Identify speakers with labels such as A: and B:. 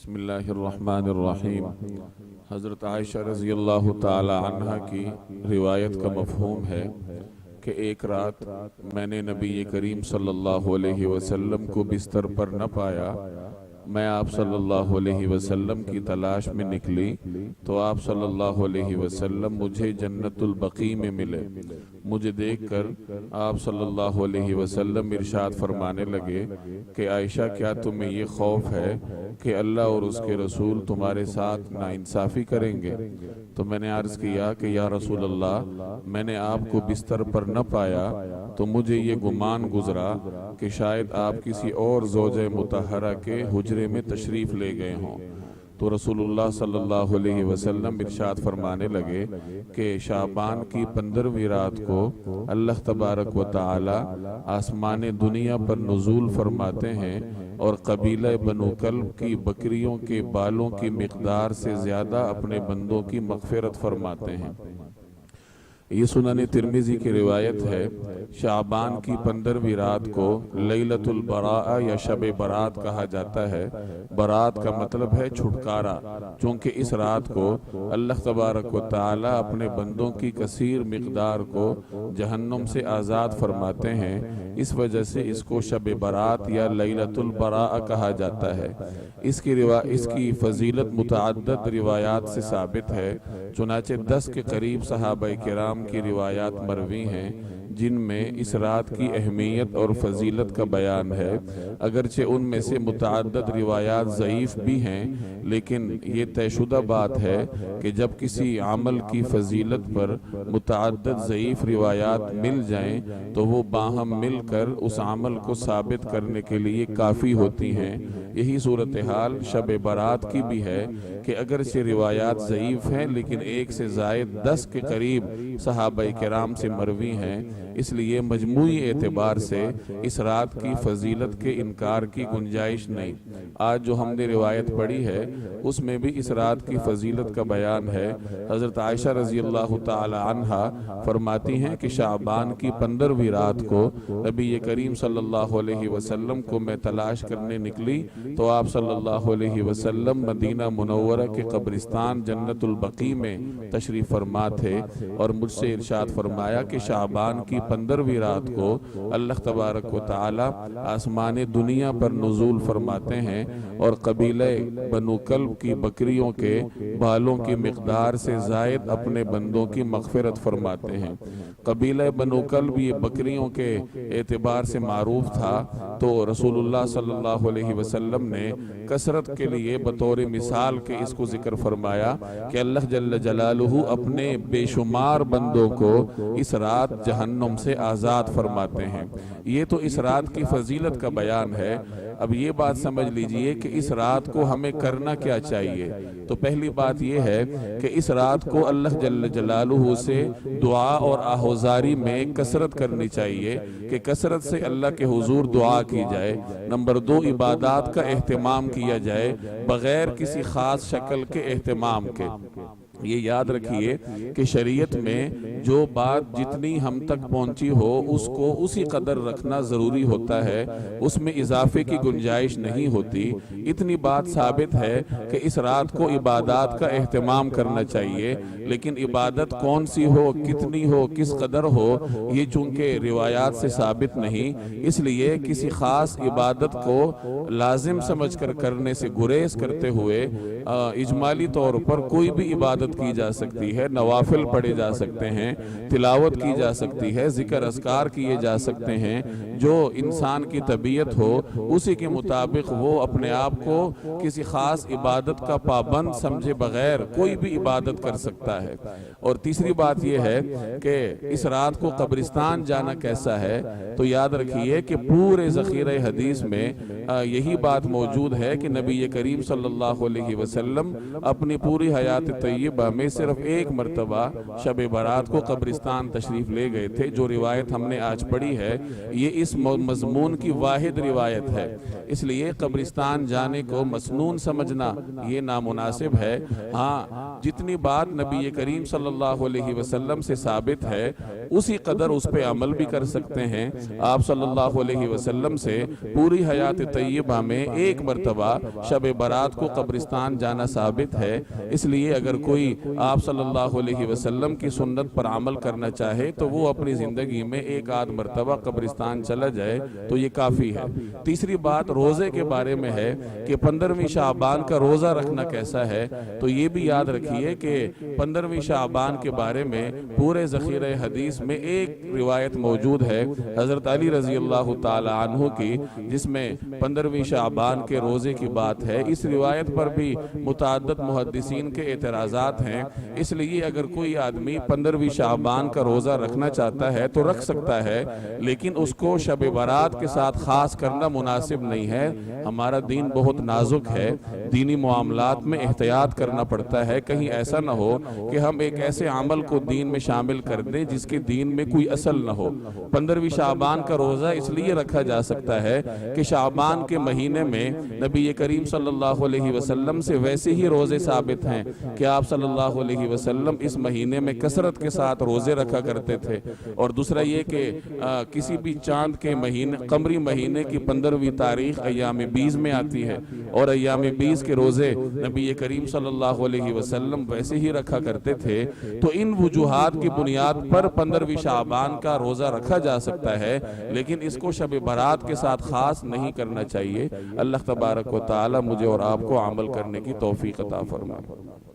A: بسم اللہ الرحمن الرحیم۔ حضرت عائشہ رضی اللہ تعالی عنہ کی روایت کا مفہوم ہے کہ ایک رات میں نے نبی کریم صلی اللہ علیہ وسلم کو بستر پر نہ پایا۔ میں آپ صلی اللہ علیہ وسلم کی تلاش میں نکلی تو آپ صلی اللہ علیہ وسلم مجھے جنت البقیع میں ملے۔ مجھے دیکھ کر آپ صلی اللہ علیہ وسلم ارشاد فرمانے لگے کہ عائشہ کیا تمہیں یہ خوف ہے کہ اللہ اور اس کے رسول تمہارے ساتھ ناانصافی کریں گے؟ تو میں نے عرض کیا کہ یا رسول اللہ، میں نے آپ کو بستر پر نہ پایا تو مجھے یہ گمان گزرا کہ شاید آپ کسی اور زوجہ مطہرہ کے حجرے میں تشریف لے گئے ہوں۔ تو رسول اللہ صلی اللہ علیہ وسلم ارشاد فرمانے لگے کہ شعبان کی 15ویں رات کو اللہ تبارک و تعالی آسمان دنیا پر نزول فرماتے ہیں اور قبیلہ بنو کلب کی بکریوں کے بالوں کی مقدار سے زیادہ اپنے بندوں کی مغفرت فرماتے ہیں۔ یہ سنن ترمذی کی روایت ہے۔ شعبان کی 15ویں رات کو لیلۃ البراء یا شب برات کہا جاتا ہے۔ برات کا مطلب ہے چھٹکارا، چونکہ اس رات کو اللہ تبارک و تعالی اپنے بندوں کی کثیر مقدار کو جہنم سے آزاد فرماتے ہیں، اس وجہ سے اس کو شب برات یا لیلۃ البراء کہا جاتا ہے۔ اس کی فضیلت متعدد روایات سے ثابت ہے، چنانچہ 10 کے قریب صحابہ کرام کی روایات مروی ہیں جن میں اس رات کی اہمیت اور فضیلت کا بیان ہے۔ اگرچہ ان میں سے متعدد روایات ضعیف بھی ہیں، لیکن یہ طے شدہ بات ہے کہ جب کسی عمل کی فضیلت پر متعدد ضعیف روایات مل جائیں تو وہ باہم مل کر اس عمل کو ثابت کرنے کے لیے کافی ہوتی ہیں۔ یہی صورتحال شب برات کی بھی ہے کہ اگرچہ روایات ضعیف ہیں لیکن ایک سے زائد 10 کے قریب صحابہ کرام سے مروی ہیں، اس لیے مجموعی اعتبار سے اس رات کی فضیلت کے انکار کی گنجائش نہیں۔ آج جو ہم نے روایت پڑھی ہے اس میں بھی اس رات کی فضیلت کا بیان ہے۔ حضرت عائشہ رضی اللہ تعالی عنہ فرماتی ہیں کہ شعبان کی 15ویں رات کو نبی کریم صلی اللہ علیہ وسلم کو میں تلاش کرنے نکلی تو آپ صلی اللہ علیہ وسلم مدینہ منورہ کے قبرستان جنت البقیع میں تشریف فرما تھے اور مجھ سے ارشاد فرمایا کہ شعبان کی 15ویں رات کو اللہ تبارک و تعالی آسمان دنیا پر نزول فرماتے ہیں اور قبیلہ بنو کلب کی بکریوں کے بالوں کی مقدار سے زائد اپنے بندوں کی مغفرت فرماتے ہیں۔ قبیلہ بنو کلب یہ بکریوں کے اعتبار سے معروف تھا، تو رسول اللہ صلی اللہ علیہ وسلم نے کثرت کے لیے بطور مثال کے اس کو ذکر فرمایا کہ اللہ جل جلالہ اپنے بے شمار بندوں کو اس رات جہنم سے آزاد فرماتے ہیں۔ یہ تو اس رات کی فضیلت کا بیان ہے۔ اب یہ بات سمجھ لیجئے کہ اس رات کو ہمیں کرنا کیا چاہیے۔ تو پہلی بات یہ ہے کہ اس رات کو اللہ جل جلالہ سے دعا اور آہوزاری میں کثرت کرنی چاہیے کہ کثرت سے اللہ کے حضور دعا کی جائے۔ نمبر 2، عبادات کا اہتمام کیا جائے بغیر کسی خاص شکل کے اہتمام کے۔ یہ یاد رکھیے کہ شریعت میں جو بات جتنی ہم تک پہنچی ہو اس کو اسی قدر رکھنا ضروری ہوتا ہے، اس میں اضافے کی گنجائش نہیں ہوتی۔ اتنی بات ثابت ہے کہ اس رات کو عبادات کا اہتمام کرنا چاہیے، لیکن عبادت کون سی ہو، کتنی ہو، کس قدر ہو، یہ چونکہ روایات سے ثابت نہیں، اس لیے کسی خاص عبادت کو لازم سمجھ کر کرنے سے گریز کرتے ہوئے اجمالی طور پر کوئی بھی عبادت کی جا سکتی ہے، نوافل پڑھے جا سکتے ہیں، تلاوت کی جا سکتی ہے، ذکر اذکار کیے جا سکتے ہیں۔ جو انسان کی طبیعت ہو اسی کے مطابق وہ اپنے آپ کو کسی خاص عبادت کا پابند سمجھے بغیر کوئی بھی عبادت کر سکتا ہے۔ اور تیسری بات یہ ہے کہ اس رات کو قبرستان جانا کیسا ہے، تو یاد رکھیے کہ پورے ذخیرہ حدیث میں یہی بات موجود ہے کہ نبی کریم صلی اللہ علیہ وسلم اپنی پوری حیات طیبہ میں صرف ایک مرتبہ شب برات کو قبرستان تشریف لے گئے تھے۔ جو روایت ہم نے آج پڑھی ہے یہ اس مضمون کی واحد روایت ہے، اس لیے قبرستان جانے کو مسنون سمجھنا یہ نامناسب ہے۔ ہاں، جتنی بات نبی کریم صلی اللہ علیہ وسلم سے ثابت ہے اسی قدر اس پہ عمل بھی کر سکتے ہیں۔ آپ صلی اللہ علیہ وسلم سے پوری حیات طیبہ میں ایک مرتبہ شب برات کو قبرستان جانا ثابت ہے، اس لیے اگر کوئی آپ صلی اللہ علیہ وسلم کی سنت پر عمل کرنا چاہے تو وہ اپنی زندگی میں ایک آدھ مرتبہ قبرستان چلا جائے تو یہ کافی ہے۔ تیسری بات روزے کے بارے میں ہے کہ 15ویں شعبان کا روزہ رکھنا کیسا ہے، تو یہ بھی یاد رکھیے کہ 15ویں شعبان کے بارے میں پورے ذخیرہ حدیث میں ایک روایت موجود ہے حضرت علی رضی اللہ تعالی عنہ کی، جس میں 15ویں شعبان کے روزے کی بات ہے۔ اس روایت پر بھی متعدد محدثین کے اعتراضات ہیں، اس لیے اگر کوئی آدمی 15ویں شعبان کا روزہ رکھنا چاہتا ہے تو رکھ سکتا ہے، لیکن اس کو شب برات کے ساتھ خاص کرنا مناسب نہیں ہے۔ ہمارا دین بہت نازک ہے، دینی معاملات میں احتیاط کرنا پڑتا ہے، کہیں ایسا نہ ہو کہ ہم ایک ایسے عمل کو دین میں شامل کر دیں جس کے دین میں کوئی اصل نہ ہو۔ 15ویں شعبان کا روزہ اس لیے رکھا جا سکتا ہے کہ شعبان کے مہینے میں نبی کریم صلی اللہ علیہ وسلم سے ویسے ہی روزے ثابت ہیں کہ آپ صلی اللہ علیہ وسلم اس مہینے میں کثرت کے ساتھ روزے رکھا کرتے تھے۔ اور دوسرا یہ کہ کسی بھی چاند کے مہینے قمری مہینے کی 15ویں تاریخ ایام 20 میں آتی ہے، اور ایام 20 کے روزے نبی کریم صلی اللہ علیہ وسلم ویسے ہی رکھا کرتے تھے۔ تو ان وجوہات کی بنیاد پر 15ویں شعبان کا روزہ رکھا جا سکتا ہے، لیکن اس کو شب برات کے ساتھ خاص نہیں کرنا چاہیے۔ اللہ تبارک و تعالی مجھے اور آپ کو عمل کرنے کی توفیق عطا فرمائے۔